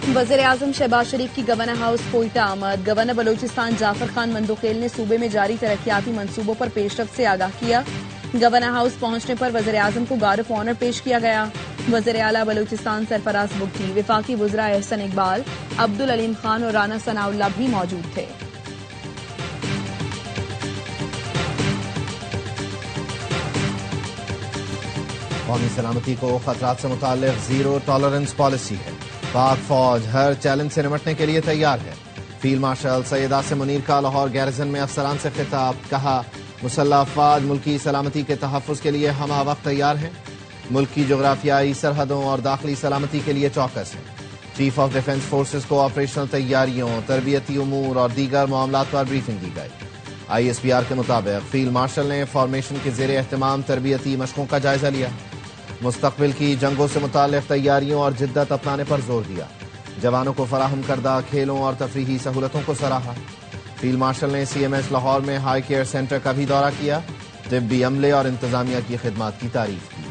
वज़ीर आज़म शहबाज शरीफ की governor house Quetta आमद। गवर्नर बलोचिस्तान जाफर खान मंदोखेल ने सूबे में जारी तरक्याती मंसूबों पर पेशरफ्त से आगाह किया। गवर्नर हाउस पहुंचने पर वज़ीर आज़म को गार्ड ऑफ ऑनर पेश किया गया। वज़ीर आला बलोचिस्तान सरफराज बुगटी, विफाकी वज़रा एहसन इकबाल, अब्दुल अलीम खान और राना सनाउल्लाह भी मौजूद थे। कौमी सलामती को खतरात से मुताल्लिक जीरो टॉलरेंस पॉलिसी है। पाक फौज हर चैलेंज से निपटने के लिए तैयार है। फील्ड मार्शल सैयद आसिम मुनीर का लाहौर गैरिजन में अफसरान से खिताब, कहा मुसल्लह अफवाज मुल्की सलामती के तहफ़्फ़ुज़ के लिए हम वक्त तैयार हैं। मुल्क की जोग्राफियाई सरहदों और दाखिली सलामती के लिए चौकस है। चीफ ऑफ डिफेंस फोर्सेज को ऑपरेशनल तैयारियों, तरबियती उमूर और दीगर मामलात पर ब्रीफिंग दी गई। ISPR के मुताबिक फील्ड मार्शल ने फॉर्मेशन के ज़ेरे एहतमाम तरबियती मशकों का जायजा लिया। मुस्तकबिल की जंगों से मुताल्लिक़ तैयारियों और जिद्दत अपनाने पर जोर दिया। जवानों को फराहम करदा खेलों और तफरीही सहूलतों को सराहा। फील्ड मार्शल ने CMS लाहौर में हाई केयर सेंटर का भी दौरा किया। तिब्बी अमले और इंतजामिया की खिदमत की तारीफ की।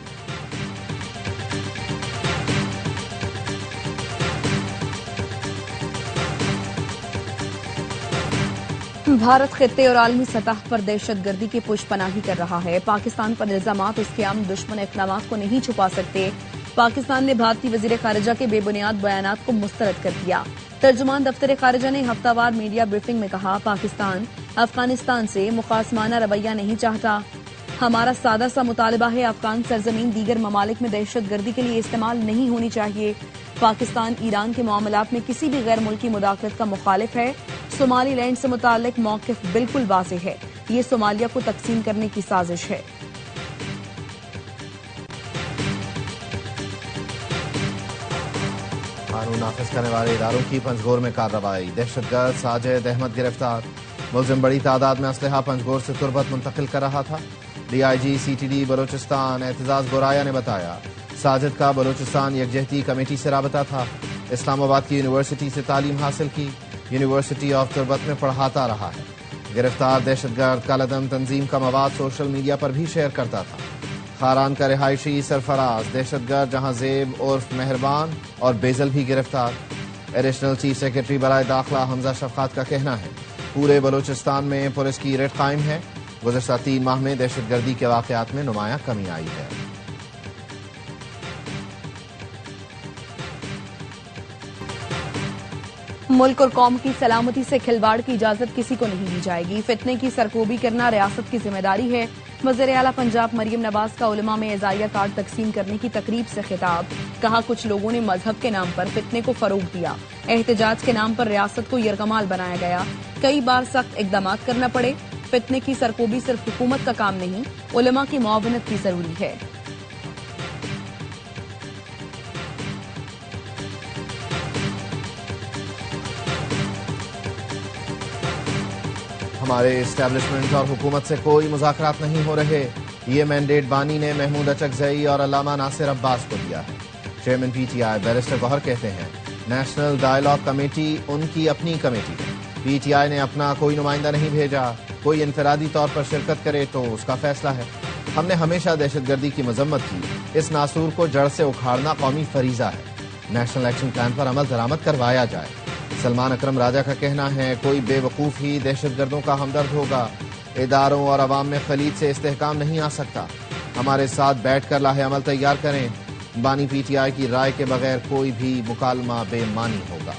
भारत खित्ते और आलमी सतह पर दहशत गर्दी की पुष्पनाही कर रहा है। पाकिस्तान पर इल्जामात उसके आम दुश्मन इक़दामात को नहीं छुपा सकते। पाकिस्तान ने भारतीय वज़ीर ख़ारिजा के बेबुनियाद बयानात को मुस्तरद कर दिया। तर्जुमान दफ्तर ख़ारिजा ने हफ्तावार मीडिया ब्रीफिंग में कहा, पाकिस्तान अफगानिस्तान से मुखासमाना रवैया नहीं चाहता। हमारा सादा सा मुतालबा है, अफगान सरजमीन दीगर ममालिक में दहशत गर्दी के लिए इस्तेमाल नहीं होनी चाहिए। पाकिस्तान ईरान के मामलात में किसी भी गैर मुल्की मुदाखलत का मुखालिफ है। सोमाली लैंड से मुताल्लिक मौक़िफ़ बिल्कुल वाज़ेह है। ये सोमालिया को तकसीम करने की साजिश है। कानून नाफिज करने वाले इदारों की पंजगोर में कार्रवाई। दहशतगर्द साजिद अहमद गिरफ्तार। मुलजिम बड़ी तादाद में असलहा पंजगोर से तुरबत मुंतकिल कर रहा था। DIG CTD बलोचिस्तान एतजाज गोराया ने बताया, साजिद का बलोचिस्तान यकजहती कमेटी से राबता था। इस्लामाबाद की यूनिवर्सिटी से तालीम हासिल की। यूनिवर्सिटी ऑफ तुरबत में पढ़ाता रहा है। गिरफ्तार दहशतगर्द कालादम तंजीम का मवाद सोशल मीडिया पर भी शेयर करता था। खारान का रिहायशी सरफराज दहशतगर्द जहां ज़ेब उर्फ मेहरबान और बेजल भी गिरफ्तार। एडिशनल चीफ सेक्रेटरी बराए दाखिला हमजा शफकात का कहना है, पूरे बलोचिस्तान में पुलिस की रेड कायम है। गुज़श्ता 3 माह में दहशतगर्दी के वाक़यात में नुमायां कमी आई है। मुल्क और कौम की सलामती से खिलवाड़ की इजाजत किसी को नहीं दी जाएगी। फितने की सरकोबी करना रियासत की जिम्मेदारी है। वज़ीर आला पंजाब मरियम नवाज का उलमा में एजाज़िया कार्ड तकसीम करने की तकरीब से खिताब, कहा कुछ लोगों ने मजहब के नाम पर फितने को फरोग दिया। एहतजाज के नाम पर रियासत को यरगमाल बनाया गया। कई बार सख्त इकदाम करना पड़े। फितने की सरकोबी सिर्फ हुकूमत का काम नहीं, उलमा की मुआवनत भी जरूरी है। हमारे एस्टैब्लिशमेंट और हुकूमत से कोई मुज़ाकरात नहीं हो रहे। ये मैंडेट बानी ने महमूद अचकज़ई और अल्लामा नासिर अब्बास को दिया है। चेयरमैन PTI बैरिस्टर गौहर कहते हैं, नेशनल डायलॉग कमेटी उनकी अपनी कमेटी है। PTI ने अपना कोई नुमाइंदा नहीं भेजा। कोई इनफरादी तौर पर शिरकत करे तो उसका फैसला है। हमने हमेशा दहशतगर्दी की मजम्मत की। इस नासूर को जड़ से उखाड़ना कौमी फरीजा है। नेशनल एक्शन प्लान पर अमल दरामद करवाया जाए। सलमान अकरम राजा का कहना है, कोई बेवकूफ़ ही दहशतगर्दों का हमदर्द होगा। इदारों और अवाम में खलीद से इस्तेहकाम नहीं आ सकता। हमारे साथ बैठ कर लाहे अमल तैयार करें। बानी PTI की राय के बगैर कोई भी मुकालमा बेमानी होगा।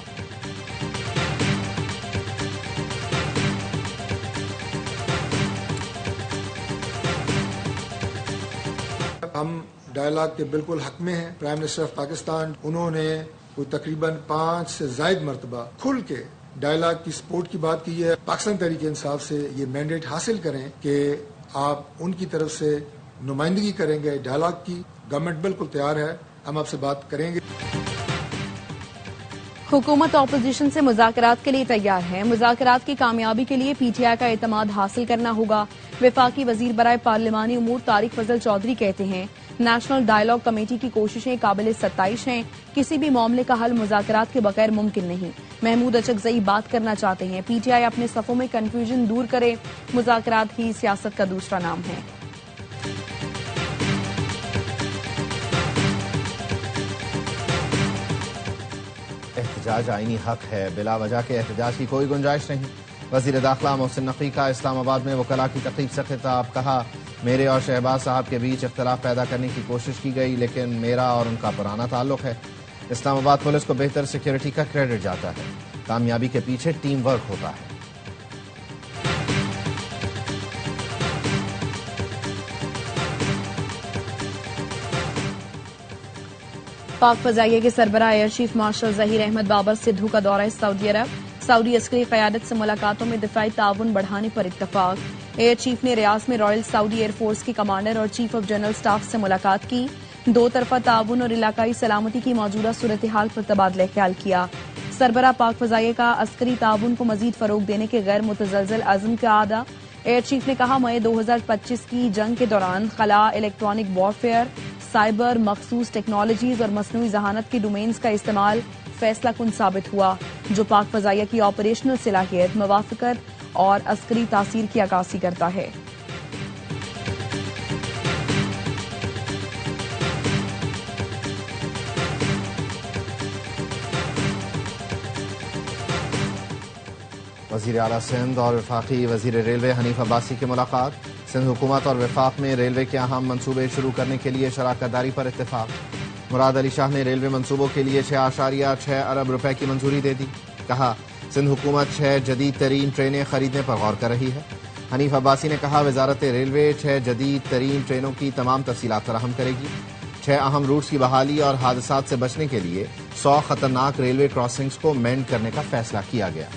हम डायलॉग के बिल्कुल हक में हैं। प्राइम मिनिस्टर ऑफ पाकिस्तान उन्होंने कोई तकरीबन 5 से ज़ायद मरतबा खुल के डायलॉग की सपोर्ट की बात की है। पाकिस्तान तहरीक इंसाफ से ये मैंडेट हासिल करें कि आप उनकी तरफ से नुमाइंदगी करेंगे डायलॉग की। गवर्नमेंट बिल्कुल तैयार है, हम आपसे बात करेंगे। हुकूमत ऑपोजिशन से मुज़ाकरात के लिए तैयार है। मुज़ाकरात की कामयाबी के लिए PTI का एतमाद हासिल करना होगा। वफाकी वजीर बराए पार्लिमानी उमूर तारिक फजल चौधरी कहते हैं, नेशनल डायलॉग कमेटी की कोशिशें काबिल सत्ताइश हैं। किसी भी मामले का हल मुज़ाकरात के बगैर मुमकिन नहीं। महमूद अचकज़ई बात करना चाहते हैं। PTI अपने सफ़ों में कन्फ्यूजन दूर करे। मुज़ाकरात ही सियासत का दूसरा नाम है। احتجاج آئینی حق ہے، بلا وجہ کے احتجاج کی کوئی گنجائش نہیں۔ وزیر داخلہ محسن نقوی کا اسلام آباد میں وکلاء کی تقریب سے خطاب، کہا میرے اور شہباز صاحب کے بیچ اختلاف پیدا کرنے کی کوشش کی گئی، لیکن میرا اور ان کا پرانا تعلق ہے۔ اسلام آباد پولیس کو بہتر سیکیورٹی کا کریڈٹ جاتا ہے، کامیابی کے پیچھے ٹیم ورک ہوتا ہے۔ پاک فضائیہ کے سربراہ air chief marshal Zaheer Ahmed Babar Sidhu کا دورہ سعودی عرب، سعودی عسکری قیادت سے ملاقاتوں میں دفاعی تعاون بڑھانے پر اتفاق۔ ایئر چیف نے ریاض میں رائل سعودی ایئر فورس کی کمانڈر اور چیف آف جنرل سٹاف سے ملاقات کی، دو طرفہ تعاون اور علاقائی سلامتی کی موجودہ صورتحال پر تبادلہ خیال کیا۔ سربراہ پاک فضائیہ کا عسکری تعاون کو مزید فروغ دینے کے غیر متزلزل عزم کا اعادہ۔ ایئر چیف نے کہا مئی 2025 کی جنگ کے دوران خلا، الیکٹرانک وارفیئر، سائبر، مخصوص ٹیکنالوجیز اور مصنوعی ذہانت کی ڈومینز کا استعمال فیصلہ کن ثابت ہوا، جو پاک فضائیہ کی آپریشنل صلاحیت، موافقت اور عسکری تاثیر کی عکاسی کرتا ہے۔ وزیر اعلیٰ سندھ اور وفاقی وزیر ریلوے حنیف عباسی کی ملاقات، سندھ حکومت اور وفاق میں ریلوے کے اہم منصوبے شروع کرنے کے لیے شراکت داری پر اتفاق۔ مراد علی شاہ نے ریلوے منصوبوں کے لیے 6.6 ارب روپے کی منظوری دے دی، کہا سندھ حکومت 6 جدید ترین ٹرینیں خریدنے پر غور کر رہی ہے۔ حنیف عباسی نے کہا وزارت ریلوے 6 جدید ترین ٹرینوں کی تمام تفصیلات فراہم کرے گی۔ 6 اہم روٹس کی بحالی اور حادثات سے بچنے کے لیے 100 خطرناک ریلوے کراسنگز کو مینڈ کرنے کا فیصلہ کیا گیا۔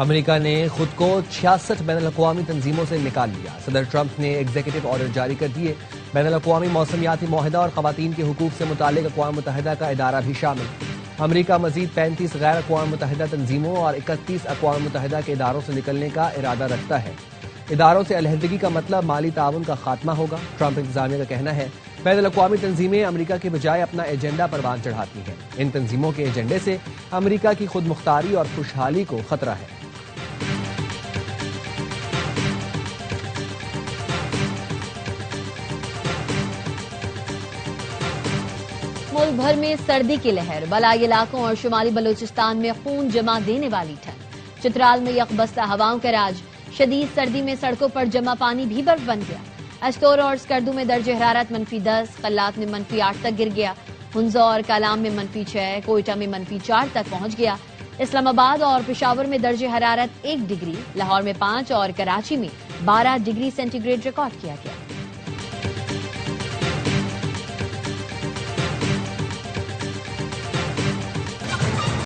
امریکہ نے خود کو 66 بین الاقوامی تنظیموں سے نکال لیا۔ صدر ٹرمپ نے ایگزیکٹو آرڈر جاری کر دیے۔ بین الاقوامی موسمیاتی معاہدہ اور خواتین کے حقوق سے متعلق اقوام متحدہ کا ادارہ بھی شامل۔ امریکہ مزید 35 غیر اقوام متحدہ تنظیموں اور 31 اقوام متحدہ کے اداروں سے نکلنے کا ارادہ رکھتا ہے۔ اداروں سے علیحدگی کا مطلب مالی تعاون کا خاتمہ ہوگا۔ ٹرمپ انتظامیہ کا کہنا ہے بین الاقوامی تنظیمیں امریکہ کے بجائے اپنا ایجنڈا پروان چڑھاتی ہیں۔ ان تنظیموں کے ایجنڈے سے امریکہ کی خود مختاری اور خوشحالی کو خطرہ ہے۔ ملک بھر میں سردی کی لہر، بالائی علاقوں اور شمالی بلوچستان میں خون جمع دینے والی ٹھنڈ۔ چترال میں یکبستہ ہواؤں کا راج، شدید سردی میں سڑکوں پر جمع پانی بھی برف بن گیا۔ استور اور اسکردو میں درجہ حرارت -10، قلات میں -8 تک گر گیا۔ ہنزو اور کالام میں -6، کوئٹہ میں -4 تک پہنچ گیا۔ اسلام آباد اور پشاور میں درجہ حرارت 1 ڈگری، لاہور میں 5 اور کراچی میں 12 ڈگری سینٹی گریڈ ریکارڈ کیا گیا۔